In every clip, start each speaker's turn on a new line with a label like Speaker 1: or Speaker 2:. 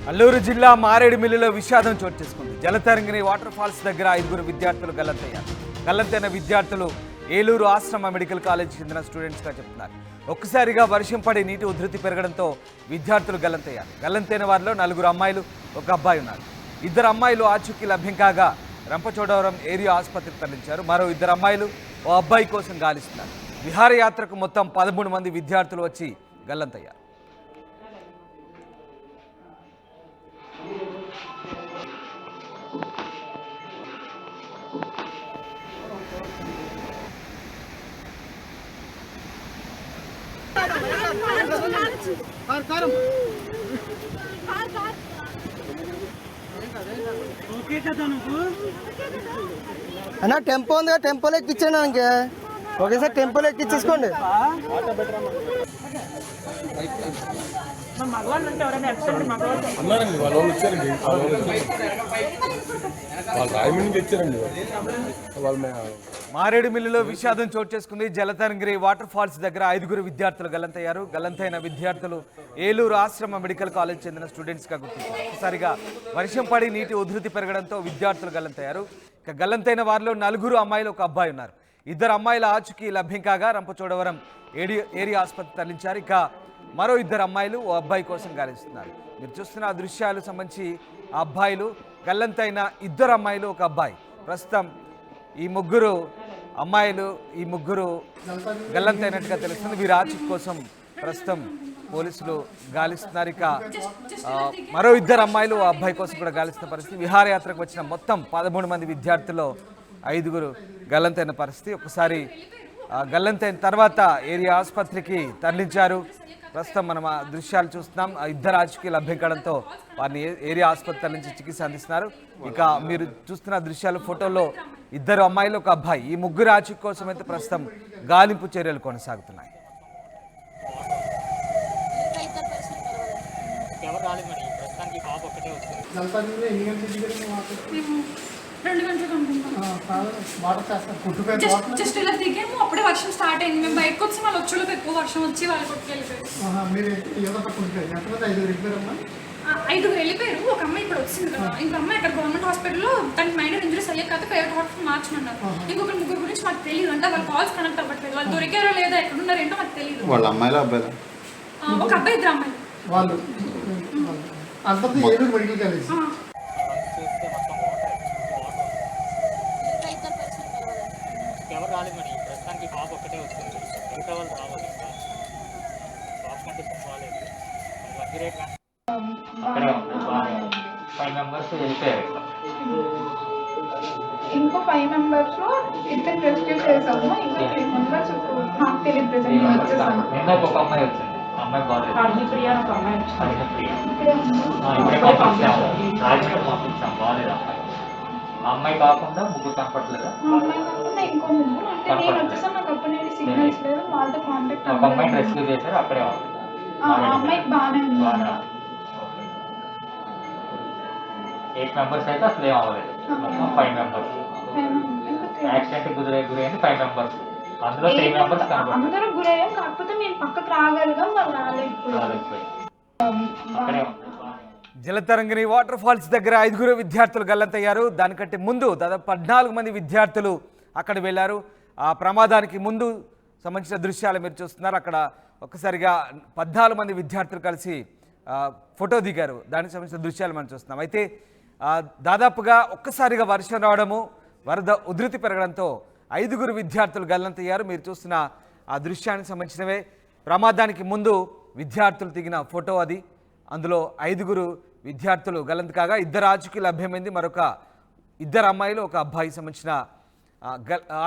Speaker 1: అల్లూరు జిల్లా మారేడుమిల్లిలో విషాదం చోటు చేసుకుంది. జలతరంగిణి వాటర్ ఫాల్స్ దగ్గర 5 విద్యార్థులు గల్లంతయ్యారు. గల్లంతైన విద్యార్థులు ఏలూరు ఆశ్రమ మెడికల్ కాలేజ్ చెందిన స్టూడెంట్స్గా చెప్తున్నారు. ఒక్కసారిగా వర్షం పడి నీటి ఉధృతి పెరగడంతో విద్యార్థులు గల్లంతయ్యారు. గల్లంతైన వారిలో 4 అమ్మాయిలు, 1 అబ్బాయి ఉన్నారు. 2 అమ్మాయిలు ఆచూకీ లభ్యం కాగా రంపచోడవరం ఏరియా ఆసుపత్రికి తరలించారు. మరో 2 అమ్మాయిలు, ఓ అబ్బాయి కోసం గాలిస్తున్నారు. విహారయాత్రకు మొత్తం 13 మంది విద్యార్థులు వచ్చి గల్లంతయ్యారు.
Speaker 2: అన్నా టెంపో ఉంది కదా, టెంపోలో ఎక్కించండి. నాకు ఒకేసారి టెంపోలో ఎక్కించేసుకోండి.
Speaker 1: మారేడుమిల్లిలో విషాదం చోటు చేసుకుంది. జలతరంగిరి వాటర్ ఫాల్స్ దగ్గర 5 విద్యార్థులు గల్లంతయ్యారు. గల్లంతైన విద్యార్థులు ఏలూరు ఆశ్రమ మెడికల్ కాలేజ్ చెందిన స్టూడెంట్స్గా గుర్తించారు. ఒకసారిగా వర్షం పడి నీటి ఉధృతి పెరగడంతో విద్యార్థులు గల్లంతయ్యారు. ఇక గల్లంతైన వారిలో 4 అమ్మాయిలు, 1 అబ్బాయి ఉన్నారు. 2 అమ్మాయిల ఆచూకీ లభ్యం కాగా రంపచోడవరం ఏరియా ఆసుపత్రి తరలించారు. ఇక మరో 2 అమ్మాయిలు, ఓ అబ్బాయి కోసం గాలిస్తున్నారు. మీరు చూస్తున్న ఆ దృశ్యాలు సంబంధించి ఆ అబ్బాయిలు, గల్లంతైన 2 అమ్మాయిలు, 1 అబ్బాయి. ప్రస్తుతం ఈ 3 అమ్మాయిలు, ఈ 3 గల్లంతైనట్టుగా తెలుస్తుంది. వీరి ఆచూకీ కోసం ప్రస్తుతం పోలీసులు గాలిస్తున్నారు. ఇక మరో 2 అమ్మాయిలు, ఓ అబ్బాయి కోసం కూడా గాలిస్తున్న పరిస్థితి. విహారయాత్రకు వచ్చిన మొత్తం 13 మంది విద్యార్థుల్లో 5 గల్లంతైన పరిస్థితి. ఒకసారి గల్లంతైన తర్వాత ఏరియా ఆసుపత్రికి తరలించారు. ప్రస్తుతం మనం ఆ దృశ్యాలు చూస్తున్నాం. 2 ఆచూకీ లభ్యం కావడంతో వారిని ఏరియా ఆసుపత్రి నుంచి చికిత్స అందిస్తున్నారు. ఇక మీరు చూస్తున్న దృశ్యాలు, ఫోటోలో 2 అమ్మాయిలు, 1 అబ్బాయి. ఈ 3 ఆచూకీ కోసం అయితే ప్రస్తుతం గాలింపు చర్యలు కొనసాగుతున్నాయి.
Speaker 3: జస్ట్ ఇలా దిగాము, అప్పుడే వర్షం స్టార్ట్ అయింది. మేము బయటకు వచ్చి వాళ్ళు వచ్చేలోపు ఎక్కువ వర్షం వచ్చి వాళ్ళు కొట్టుకెళ్ళిపోయారు. 5 వెళ్ళిపోయారు. ఒక అమ్మాయి ఇప్పుడు వచ్చింది కదా, ఇంకో అమ్మాయి అక్కడ గవర్నమెంట్ హాస్పిటల్లో తనకి మైనర్ ఇంజరీస్ అయ్యాక ప్రైవేట్ హాస్పిటల్ మార్చమన్నారు. ఇంకొక 3 గురించి మాకు తెలియదు. అంటే వాళ్ళ కాల్స్ కనెక్ట్ అవ్వట్లేదు. వాళ్ళు దొరికారో లేదా, ఎక్కడున్నారో ఏంటో మాకు తెలియదు.
Speaker 4: వాళ్ళ అమ్మాయిలు, అబ్బాయిలు?
Speaker 3: ఒక అబ్బాయి, 2 అమ్మాయిలు.
Speaker 2: వాళ్ళు మెడికల్ కాలేజ్
Speaker 5: ఎవరు రాలేదు మరి ప్రస్తుతానికి పాప ఒక్కటే వచ్చింది. మిగతా వాళ్ళు రావాలి. పాప కండిషన్ బాగాలేదు. అక్కడే ఉంది. 5 మెంబర్స్ వెళ్ళిపోయారు.
Speaker 6: ఇంకో 5 మెంబర్స్ ఇద్దరు రెస్క్యూ చేసాము. ఇంకా 3 మెంబర్స్ నాకు తెలియదు ప్రెసెంట్ వచ్చేసాము.
Speaker 5: నిన్న ఒక అమ్మాయి వచ్చింది. అమ్మాయి బాగాలేదు.
Speaker 6: హరిప్రియ ఒక అమ్మాయి
Speaker 5: ఇప్పుడే పంపించాం. బాగాలేదు అమ్మాయి. ఆ అమ్మాయి కాకుండా 3 కనపట్లేదా?
Speaker 6: అమ్మాయి కాకుండా ఇంకో 3. అంటే నేను వచ్చేసాను, నాకు అప్పటి నుండి సిగ్నల్స్ లేదు. వాళ్ళతో కాంటాక్ట్
Speaker 5: ఒక అమ్మాయిని రెస్క్యూ చేశారు. అక్కడే
Speaker 6: ఆ అమ్మాయికి బాగానే ఉంది.
Speaker 5: 8 మెంబర్స్ అయితే అసలు ఏం అవ్వలేదు. 5 మెంబర్స్ యాక్సిడెంట్ గురైంది. 5 మెంబర్స్, అందులో 3 మెంబర్స్ కనపడతారు.
Speaker 6: అందరూ గురయ్యాం, కాకపోతే మేము పక్కకు రాగలిగాం, వాళ్ళు రాలేకపోయారు.
Speaker 5: అక్కడే
Speaker 1: జలతరంగిణి వాటర్ ఫాల్స్ దగ్గర 5 విద్యార్థులు గల్లంతయ్యారు. దానికంటే ముందు దాదాపు 14 మంది విద్యార్థులు అక్కడ వెళ్ళారు. ఆ ప్రమాదానికి ముందు సంబంధించిన దృశ్యాలు మీరు చూస్తున్నారు. అక్కడ ఒక్కసారిగా 14 మంది విద్యార్థులు కలిసి ఫోటో దిగారు. దానికి సంబంధించిన దృశ్యాలు మనం చూస్తున్నాం. అయితే దాదాపుగా ఒక్కసారిగా వర్షం రావడము, వరద ఉధృతి పెరగడంతో 5 విద్యార్థులు గల్లంతయ్యారు. మీరు చూస్తున్న ఆ దృశ్యానికి సంబంధించినవే. ప్రమాదానికి ముందు విద్యార్థులు దిగిన ఫోటో అది. అందులో 5 విద్యార్థులు గల్లంత కాగా 2 ఆచూకీ లభ్యమైంది. మరొక 2 అమ్మాయిలు, 1 అబ్బాయి సంబంధించిన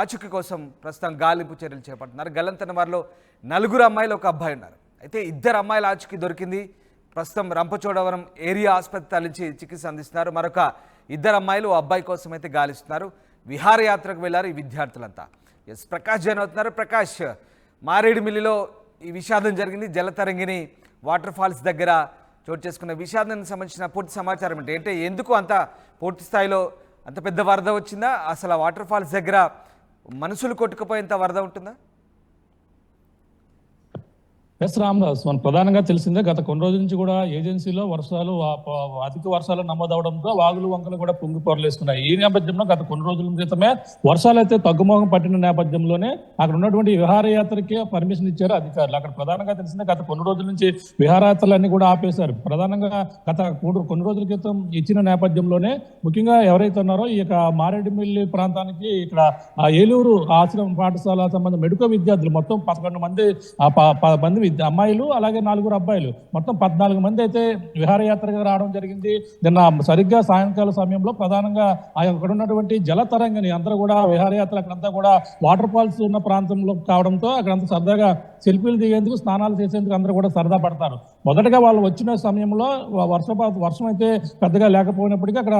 Speaker 1: ఆచూకీ కోసం ప్రస్తుతం గాలింపు చర్యలు చేపడుతున్నారు. గల్లంతైన వారిలో 4 అమ్మాయిలు, 1 అబ్బాయి ఉన్నారు. అయితే 2 అమ్మాయిల ఆచూకీ దొరికింది. ప్రస్తుతం రంపచోడవరం ఏరియా ఆసుపత్రి తరలించి చికిత్స అందిస్తున్నారు. మరొక 2 అమ్మాయిలు, ఓ అబ్బాయి కోసం అయితే గాలిస్తున్నారు. విహారయాత్రకు వెళ్ళారు ఈ విద్యార్థులంతా. ప్రకాష్ జైన్ అవుతున్నారు. ప్రకాష్, మారేడుమిల్లిలో ఈ విషాదం జరిగింది. జలతరంగిణి వాటర్ ఫాల్స్ దగ్గర చోటు చేసుకున్న విషాదానికి సంబంధించిన పూర్తి సమాచారం అంటే ఎందుకు అంత పూర్తి స్థాయిలో అంత పెద్ద వరద వచ్చిందా? అసలు వాటర్ ఫాల్స్ దగ్గర మనుషులు కొట్టుకుపోయేంత వరద ఉంటుందా?
Speaker 4: ఎస్ రామదాస్, మన ప్రధానంగా తెలిసిందే గత కొన్ని రోజుల నుంచి కూడా ఏజెన్సీలో వర్షాలు అధిక వర్షాలు నమోదవడంతో వాగులు వంకలు కూడా పొంగి పొరలేస్తున్నాయి. ఈ నేపథ్యంలో గత కొన్ని రోజుల క్రితమే వర్షాలు అయితే తగ్గుమోగం పట్టిన నేపథ్యంలోనే అక్కడ ఉన్నటువంటి విహారయాత్రకి పర్మిషన్ ఇచ్చారు అధికారులు. అక్కడ ప్రధానంగా తెలిసిందే గత కొన్ని రోజుల నుంచి విహారయాత్రలన్నీ కూడా ఆపేశారు. ప్రధానంగా గత కొన్ని రోజుల క్రితం ఇచ్చిన నేపథ్యంలోనే ముఖ్యంగా ఎవరైతే ఉన్నారో ఈ యొక్క మారేడుమిల్లి ప్రాంతానికి ఇక్కడ ఏలూరు ఆశ్రమ పాఠశాల సంబంధించిన మెడికో విద్యార్థులు మొత్తం 11 మంది అమ్మాయిలు అలాగే 4 అబ్బాయిలు మొత్తం 14 మంది అయితే విహారయాత్రగా రావడం జరిగింది. నిన్న సరిగ్గా సాయంకాల సమయంలో ప్రధానంగా అక్కడ ఉన్నటువంటి జల తరంగిణి అందరూ కూడా విహారయాత్ర అక్కడంతా కూడా వాటర్ ఫాల్స్ ఉన్న ప్రాంతంలో కావడంతో అక్కడంతా సరదాగా సెల్ఫీలు దిగేందుకు స్నానాలు చేసేందుకు అందరూ కూడా సరదా పడతారు. మొదటగా వాళ్ళు వచ్చిన సమయంలో వర్షం అయితే పెద్దగా లేకపోయినప్పటికీ అక్కడ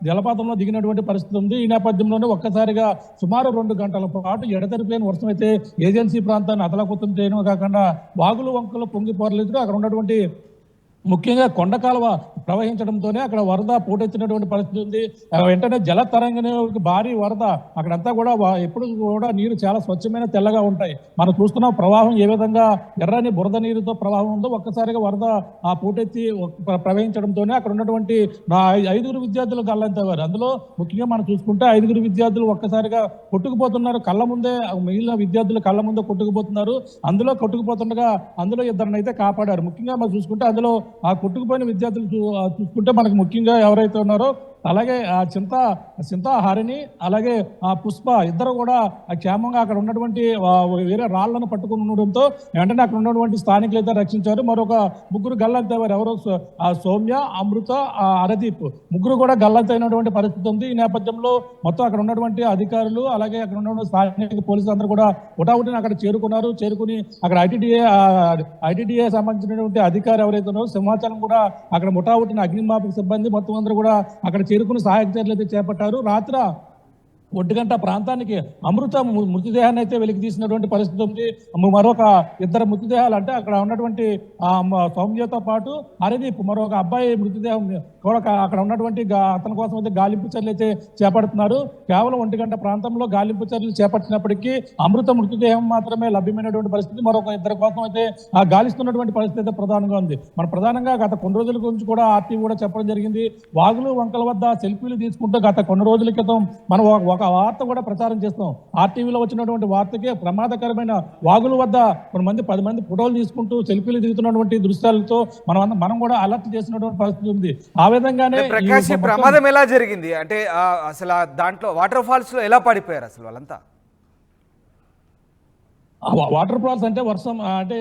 Speaker 4: జలపాతంలో దిగినటువంటి పరిస్థితి ఉంది. ఈ నేపథ్యంలోనే ఒక్కసారిగా సుమారు 2 గంటల పాటు ఎడతెరిపోయిన వర్షం అయితే ఏజెన్సీ ప్రాంతాన్ని అతలకుతం చేయడమే కాకుండా వాగులు వంకలు పొంగి పొరలేదు. అక్కడ ఉన్నటువంటి ముఖ్యంగా కొండ కాలువ ప్రవహించడంతోనే అక్కడ వరద పోటెత్తినటువంటి పరిస్థితి ఉంది. వెంటనే జల తరంగిణి భారీ వరద అక్కడంతా కూడా ఎప్పుడు కూడా నీరు చాలా స్వచ్ఛమైన తెల్లగా ఉంటాయి. మనం చూస్తున్న ప్రవాహం ఏ విధంగా ఎర్రని బురద నీరుతో ప్రవాహం ఉందో ఒక్కసారిగా వరద పోటెత్తి ప్రవహించడంతోనే అక్కడ ఉన్నటువంటి 5 విద్యార్థులు గల్లంతయ్యారు. అందులో ముఖ్యంగా మనం చూసుకుంటే 5 విద్యార్థులు ఒక్కసారిగా కొట్టుకుపోతున్నారు. కళ్ళ ముందే మిగిలిన విద్యార్థులు కళ్ళ ముందే కొట్టుకుపోతున్నారు. అందులో కొట్టుకుపోతుండగా అందులో 2 అయితే కాపాడారు. ముఖ్యంగా మనం చూసుకుంటే అందులో ఆ కొట్టుకుపోయిన విద్యార్థులు చూసుకుంటే మనకు ముఖ్యంగా ఎవరైతే ఉన్నారో అలాగే ఆ చింత హరిణి అలాగే ఆ పుష్ప ఇద్దరు కూడా క్షేమంగా అక్కడ ఉన్నటువంటి వేరే రాళ్లను పట్టుకుని ఉండడంతో వెంటనే అక్కడ ఉన్నటువంటి స్థానికులు అయితే రక్షించారు. మరొక 3 గల్లంతయ్యారు. ఎవరో సౌమ్య, అమృత, హరదీప్ ముగ్గురు కూడా గల్లంతైనటువంటి పరిస్థితి ఉంది. ఈ నేపథ్యంలో మొత్తం అక్కడ ఉన్నటువంటి అధికారులు అలాగే అక్కడ ఉన్నటువంటి స్థానిక పోలీసులు అందరూ కూడా హుటాహుటిని అక్కడ చేరుకుని అక్కడ ఐటీడీఏ సంబంధించినటువంటి అధికారి ఎవరైతే ఉన్నారో సింహాచలం కూడా అక్కడ హుటాహుటిని అగ్నిమాపక సిబ్బంది మొత్తం అందరూ కూడా అక్కడ చేరుకుని సహాయక చర్యలు అయితే చేపట్టారు. రాత్రి 1 గంట ప్రాంతానికి అమృత మృతదేహాన్ని అయితే వెలికి తీసినటువంటి పరిస్థితి ఉంది. మరొక 2 మృతదేహాలు అంటే అక్కడ ఉన్నటువంటి సౌమ్యతో పాటు హరిదీప్ మరొక అబ్బాయి మృతదేహం కూడా అక్కడ ఉన్నటువంటి అతని కోసం అయితే గాలింపు చర్యలు అయితే చేపడుతున్నారు. కేవలం 1 గంట ప్రాంతంలో గాలింపు చర్యలు చేపట్టినప్పటికీ అమృత మృతదేహం మాత్రమే లభ్యమైనటువంటి పరిస్థితి. మరొక 2 కోసం అయితే గాలిస్తున్నటువంటి పరిస్థితి అయితే ప్రధానంగా ఉంది. మన ప్రధానంగా గత కొన్ని రోజుల గురించి కూడా ఆర్టీ కూడా చెప్పడం జరిగింది. వాగులు వంకల వద్ద సెల్ఫీలు తీసుకుంటూ గత కొన్ని రోజుల క్రితం మనం ఒక వార్త కూడా ప్రచారం చేస్తాం. ఆర్టీవీలో వచ్చినటువంటి వార్తకే ప్రమాదకరమైన వాగుల వద్ద 10 మంది ఫోటోలు తీసుకుంటూ సెల్ఫీలు దిగుతున్నటువంటి దృశ్యాలతో మనం కూడా అలర్ట్ చేసినటువంటి పరిస్థితి ఉంది. ఆ విధంగానే
Speaker 1: ప్రకాష్ ప్రమాదం ఎలా జరిగింది అంటే అసలు దాంట్లో వాటర్ ఫాల్స్ లో ఎలా పడిపోయారు అసలు వాళ్ళంతా?
Speaker 4: వాటర్ ఫాల్స్ అంటే వర్షం అంటే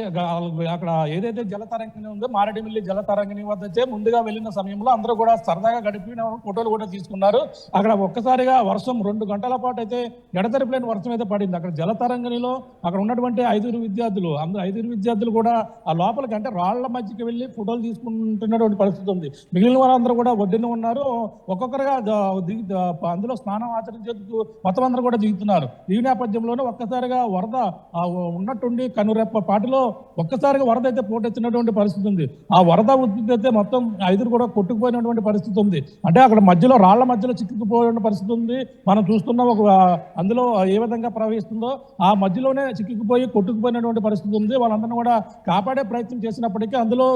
Speaker 4: అక్కడ ఏదైతే జలతరంగిణి ఉందో మారేడుమిల్లి జలతరంగిణి వద్ద అయితే ముందుగా వెళ్ళిన సమయంలో అందరూ కూడా సరదాగా గడిపిన ఫోటోలు కూడా తీసుకున్నారు. అక్కడ ఒక్కసారిగా వర్షం 2 గంటల పాటు అయితే ఎడతెరిపోయిన వర్షం అయితే పడింది. అక్కడ జలతరంగిణిలో అక్కడ ఉన్నటువంటి 5 విద్యార్థులు అందరూ 5 విద్యార్థులు కూడా ఆ లోపలికి అంటే రాళ్ల మధ్యకి వెళ్ళి ఫోటోలు తీసుకుంటున్నటువంటి పరిస్థితి ఉంది. మిగిలిన వారందరూ కూడా ఒడ్డున ఉన్నారు. ఒక్కొక్కరుగా అందులో స్నానం ఆచరించేందుకు మొత్తం అందరూ కూడా దిగుతున్నారు. ఈ నేపథ్యంలోనే ఒక్కసారిగా వరద ఉన్నట్టుండి కనురెప్ప పాటిలో ఒక్కసారిగా వరద అయితే పోటెత్తినటువంటి పరిస్థితి ఉంది. ఆ వరద ఉధృతి అయితే మొత్తం 5 కూడా కొట్టుకుపోయినటువంటి పరిస్థితి ఉంది. అంటే అక్కడ మధ్యలో రాళ్ల మధ్యలో చిక్కుకుపోయిన పరిస్థితి ఉంది. మనం చూస్తున్న అందులో ఏ విధంగా ప్రవహిస్తుందో ఆ మధ్యలోనే చిక్కుకుపోయి కొట్టుకుపోయినటువంటి పరిస్థితి ఉంది. వాళ్ళందరినీ కూడా కాపాడే ప్రయత్నం చేసినప్పటికీ అందులో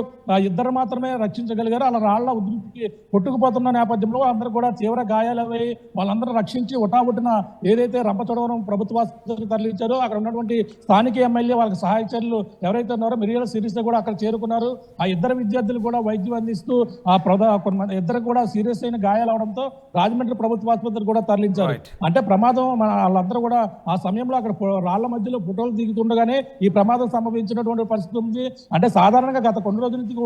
Speaker 4: 2 మాత్రమే రక్షించగలిగారు. అలా రాళ్ల ఉధృతికి కొట్టుకుపోతున్న నేపథ్యంలో అందరూ కూడా తీవ్ర గాయాలవై వాళ్ళందరూ రక్షించి ఒటాబుట్టిన ఏదైతే రంపచోడవరం ప్రభుత్వ ఆసుపత్రికి తరలించారో అక్కడ ఉన్నటువంటి స్థానిక ఎమ్మెల్యే వాళ్ళకి సహాయక చర్యలు ఎవరైతే ఉన్నారో మిరియల సిరీస్ కూడా అక్కడ చేరుకున్నారు. ఆ 2 విద్యార్థులు కూడా వైద్యం అందిస్తూ ఇద్దరు కూడా సీరియస్ అయిన గాయాలు అవడంతో రాజమండ్రి ప్రభుత్వ ఆసుపత్రికి కూడా తరలించారు. అంటే ప్రమాదం వాళ్ళందరూ కూడా ఆ సమయంలో అక్కడ రాళ్ల మధ్యలో ఫోటోలు దిగుతుండగానే ఈ ప్రమాదం సంభవించినటువంటి పరిస్థితి ఉంది. అంటే సాధారణంగా గత కొన్ని రోజుల నుంచి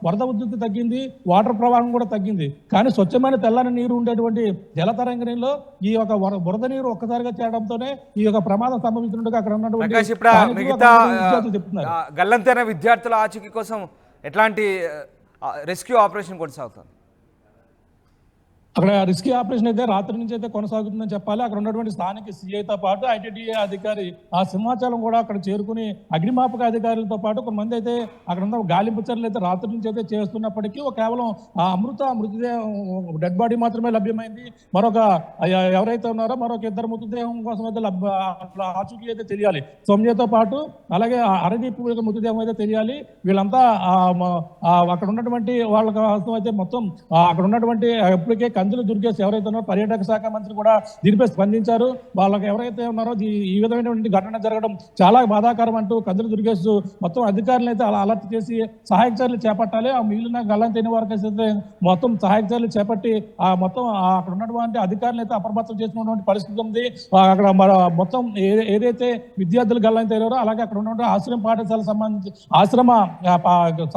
Speaker 4: వరద ఉధృతి తగ్గింది, వాటర్ ప్రవాహం కూడా తగ్గింది. కానీ స్వచ్ఛమైన తెల్లని నీరు ఉండేటువంటి జలతరంగిణిలో ఈ యొక్క బురద నీరు ఒక్కసారిగా చేరడంతోనే ఈ యొక్క ప్రమాదం సంభవించినట్టుగా అక్కడ ఉన్నటువంటి
Speaker 1: మిగతా గల్లంతైన విద్యార్థుల ఆచూకీ కోసం ఎట్లాంటి రెస్క్యూ ఆపరేషన్ కొనసాగుతుంది?
Speaker 4: అక్కడ రిస్కీ ఆపరేషన్ అయితే రాత్రి నుంచి అయితే కొనసాగుతుందని చెప్పాలి. అక్కడ ఉన్నటువంటి స్థానిక సిఐతో పాటు ఐటీడీఏ అధికారి ఆ సింహాచలం కూడా అక్కడ చేరుకుని అగ్నిమాపక అధికారులతో పాటు కొంతమంది అయితే అక్కడ ఉన్న గాలింపు చర్యలు అయితే రాత్రి నుంచి అయితే చేస్తున్నప్పటికీ కేవలం ఆ మృతదేహం డెడ్ బాడీ మాత్రమే లభ్యమైంది. మరొక ఎవరైతే ఉన్నారో మరొక ఇద్దరు మృతదేహం కోసం అయితే ఆచూకీ అయితే తెలియాలి. సౌమ్యతో పాటు అలాగే అరదీప్ మృతదేహం అయితే తెలియాలి. వీళ్ళంతా అక్కడ ఉన్నటువంటి వాళ్ళ కోసం అయితే మొత్తం అక్కడ ఉన్నటువంటి ఇప్పటికే కందులు దుర్గేష్ ఎవరైతే ఉన్నారో పర్యాటక శాఖ మంత్రి కూడా దీనిపై స్పందించారు. వాళ్ళకి ఎవరైతే ఉన్నారో ఈ విధమైనటువంటి ఘటన జరగడం చాలా బాధాకరం అంటూ కందులు దుర్గేష్ మొత్తం అధికారులను అయితే అలా అలర్ట్ చేసి సహాయక చర్యలు చేపట్టాలి. ఆ మిగిలిన గల్లంతైన వారికి అయితే మొత్తం సహాయక చర్యలు చేపట్టి మొత్తం అక్కడ ఉన్నటువంటి అధికారులు అయితే అప్రమత్తం చేసినటువంటి పరిస్థితి ఉంది. అక్కడ మొత్తం ఏదైతే విద్యార్థులు గల్లంతైనారో అలాగే అక్కడ ఉన్నటువంటి ఆశ్రమ పాఠశాల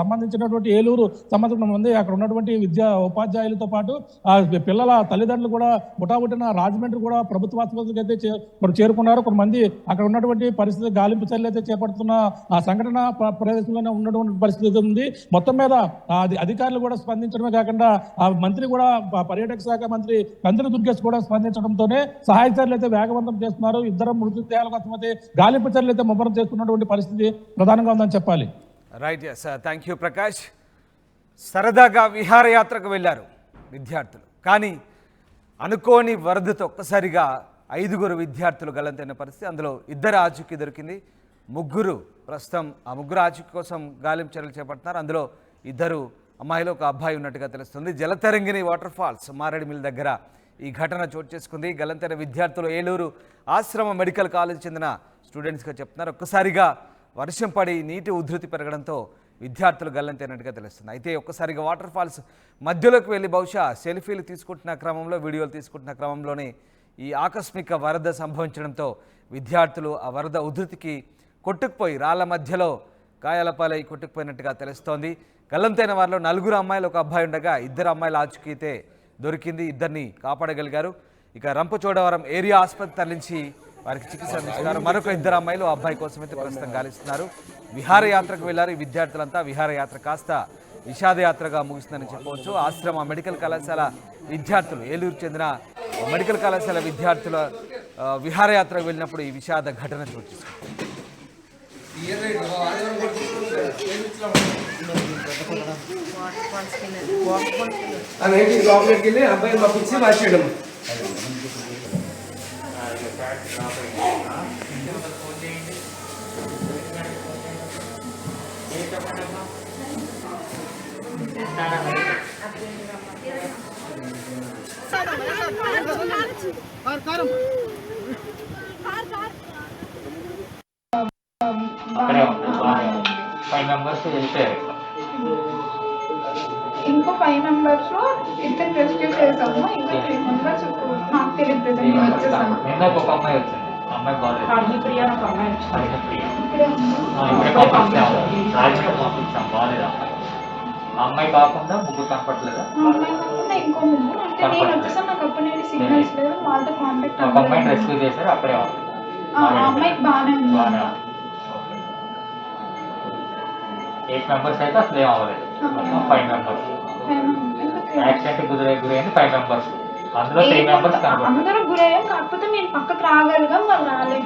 Speaker 4: సంబంధించినటువంటి ఏలూరు సంబంధించిన మంది అక్కడ ఉన్నటువంటి విద్యా ఉపాధ్యాయులతో పాటు పిల్లల తల్లిదండ్రులు కూడా ముఠాముఠిన రాజమండ్రి కూడా ప్రభుత్వ ఆసుపత్రికి అయితే చేరుకున్నారు. కొంతమంది అక్కడ ఉన్నటువంటి పరిస్థితి గాలింపు చర్యలు అయితే చేపడుతున్న ఆ సంఘటన ప్రదేశంలోనే ఉన్నటువంటి పరిస్థితి ఉంది. మొత్తం మీద అధికారులు కూడా స్పందించడమే కాకుండా ఆ మంత్రి కూడా పర్యాటక శాఖ మంత్రి కందులు దుర్గేష్ కూడా స్పందించడంతోనే సహాయ చర్యలు అయితే వేగవంతం చేస్తున్నారు. ఇద్దరు మృతదేహాల కోసం అయితే గాలింపు చర్యలు అయితే ముమ్మరం చేస్తున్నటువంటి పరిస్థితి ప్రధానంగా ఉందని చెప్పాలి.
Speaker 1: Right, thank you Prakash. సరదాగా విహారయాత్రకు వెళ్ళారు విద్యార్థులు, కానీ అనుకోని వరదతో ఒక్కసారిగా 5 విద్యార్థులు గల్లంతైన పరిస్థితి. అందులో 2 ఆచూకీ దొరికింది. ప్రస్తుతం ఆ ముగ్గురు ఆచూకీ కోసం గాలింపు చర్యలు చేపడుతున్నారు. అందులో 2 అమ్మాయిలు, 1 అబ్బాయి ఉన్నట్టుగా తెలుస్తుంది. జలతరంగిణి వాటర్ ఫాల్స్ మారేడుమిల్ దగ్గర ఈ ఘటన చోటు చేసుకుంది. గల్లంతైన విద్యార్థులు ఏలూరు ఆశ్రమ మెడికల్ కాలేజ్ చెందిన స్టూడెంట్స్గా చెప్తున్నారు. ఒక్కసారిగా వర్షం పడి నీటి ఉధృతి పెరగడంతో విద్యార్థులు గల్లంతైనట్టుగా తెలుస్తుంది. అయితే ఒక్కసారిగా వాటర్ ఫాల్స్ మధ్యలోకి వెళ్ళి బహుశా సెల్ఫీలు తీసుకుంటున్న క్రమంలో, వీడియోలు తీసుకుంటున్న క్రమంలోనే ఈ ఆకస్మిక వరద సంభవించడంతో విద్యార్థులు ఆ వరద ఉధృతికి కొట్టుకుపోయి రాళ్ల మధ్యలో గాయాల పాలై కొట్టుకుపోయినట్టుగా తెలుస్తోంది. గల్లంతైన వారిలో 4 అమ్మాయిలు, 1 అబ్బాయి ఉండగా 2 అమ్మాయిల ఆచూకీ అయితే దొరికింది. 2ని కాపాడగలిగారు. ఇక రంపచోడవరం ఏరియా ఆసుపత్రి తరలించి వారికి చికిత్స అందిస్తున్నారు. మరొక 2 అమ్మాయిలు ఆ అబ్బాయి కోసం అయితే ప్రస్తుతం గాలిస్తున్నారు. విహారయాత్రకు వెళ్లారు ఈ విద్యార్థులంతా. విహారయాత్ర కాస్త విషాదయాత్రగా ముగిస్తుందని చెప్పవచ్చు. ఆశ్రమ మెడికల్ కళాశాల విద్యార్థులు, ఏలూరు చెందిన మెడికల్ కళాశాల విద్యార్థుల విహారయాత్రకు వెళ్ళినప్పుడు ఈ విషాద ఘటన చోటు చేసుకుంది.
Speaker 2: అబ్బాయి పంపించి మార్చేయడం.
Speaker 5: అక్కడే ఉంది, 5 మెంబర్స్ వెళ్ళిపోయారు.
Speaker 6: ఇంకో 5 మెంబర్స్ లో ఇద్దరు రెస్క్యూ చేసాము. ఇంకా 3 మెంబర్స్ నాకు తెలియదు ప్రెసెంట్ వచ్చేసాము.
Speaker 5: నిన్న ఒక అమ్మాయి వచ్చింది, అమ్మాయి బాగాలేదు.
Speaker 6: హరిప్రియ ఒక అమ్మాయి వచ్చింది.
Speaker 5: ఇప్పుడే పంపించాం, బాగాలేదు అమ్మాయి. ఆ అమ్మాయి కాకుండా 3 కనపట్లేదు.
Speaker 6: అమ్మాయి కాకుండా ఇంకో 3 అంటే నేను వచ్చేసాను. నాకు అప్పుడు నేను సిగ్నల్స్ లేదు, వాళ్ళతో కాంటాక్ట్
Speaker 5: ఒక అమ్మాయిని రెస్క్యూ చేశారు, అక్కడే ఉంది.
Speaker 6: ఆ అమ్మాయికి బాగానే ఉంది.
Speaker 5: 8 మెంబర్స్ అయితే అసలు ఏం అవ్వలేదు. మొత్తం 5 మెంబర్స్ యాక్సిడెంట్ గురైంది. 5 మెంబర్స్, అందులో 3 మెంబర్స్ కనపడలేదు.
Speaker 6: అందరూ గురయ్యాం, కాకపోతే నేను పక్కకు రాగలిగాం, వాళ్ళు రాలేదు.